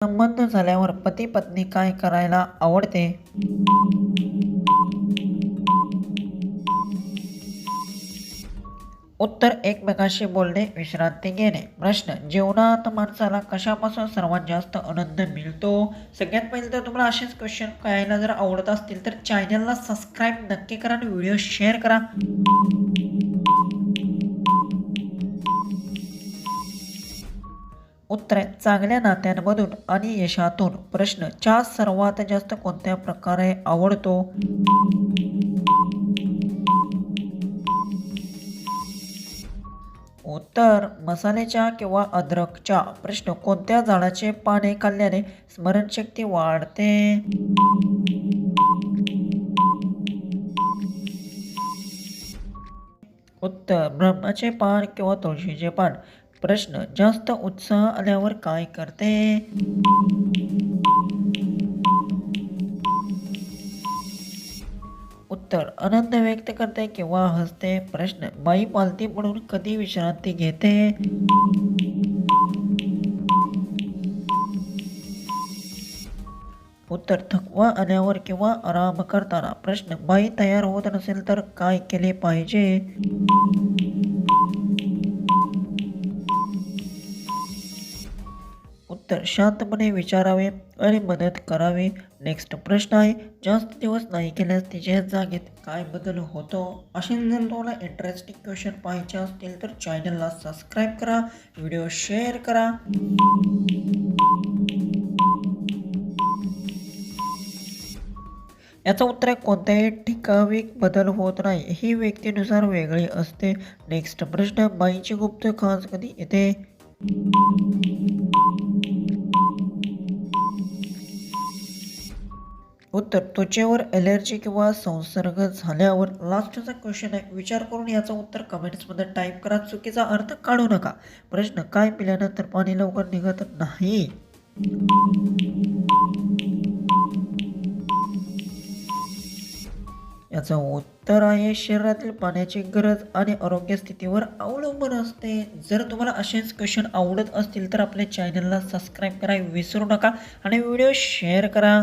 संबंध झाल्यावर पती पत्नी काय करायला आवडते? उत्तर एकमेकांशी बोलणे, विश्रांती घेणे. प्रश्न जीवनात माणसाला कशापासून सर्वात जास्त आनंद मिळतो? सगळ्यात पहिले तर तुम्हाला असेच क्वेश्चन कळायला जर आवडत असतील तर चॅनलला सबस्क्राईब नक्की करा आणि व्हिडिओ शेअर करा. उत्तर आहे चांगल्या नात्यांमधून आणि यशातून. प्रश्न चहा सर्वात जास्त कोणत्या प्रकारे आवडतो? उत्तर मसाले चहा किंवा अद्रक चहा. प्रश्न कोणत्या झाडाचे पाने खाल्ल्याने स्मरणशक्ती वाढते? उत्तर ब्रह्माचे पान किंवा तुळशीचे पान. प्रश्न जास्त उत्साह आल्यावर काय करते? उत्तर आनंद व्यक्त करते किंवा हसते. प्रश्न बाई पालती म्हणून कधी विश्रांती घेते? उत्तर थकवा आल्यावर किंवा आराम करताना. प्रश्न बाई तयार होत नसेल तर काय केले पाहिजे? उत्तर शांतपणे विचारावे आणि मदत करावी. नेक्स्ट प्रश्न आहे जास्त दिवस नाही केल्यास तिच्या जागेत काय बदल होतो? असे जर तुम्हाला इंटरेस्टिंग क्वेश्चन पाहायचे असतील तर चॅनलला सबस्क्राईब करा, व्हिडिओ शेअर करा. याचं उत्तर आहे कोणत्याही ठिकाणी बदल होत नाही, ही व्यक्तीनुसार वेगळी असते. नेक्स्ट प्रश्न बाईची गुप्त खास कधी येते? उत्तर त्वचेवर ॲलर्जी किंवा संसर्ग झाल्यावर. लास्टचा क्वेश्चन आहे विचार करून याचं उत्तर कमेंट्समध्ये टाईप करा, चुकीचा अर्थ काढू नका. प्रश्न काय पिल्यानंतर पाणी लवकर निघत नाही? याचं उत्तर आहे शरीरातील पाण्याची गरज आणि आरोग्य स्थितीवर अवलंबून असते. जर तुम्हाला असेच क्वेश्चन आवडत असतील तर आपल्या चॅनलला सबस्क्राईब करायला विसरू नका आणि व्हिडिओ शेअर करा.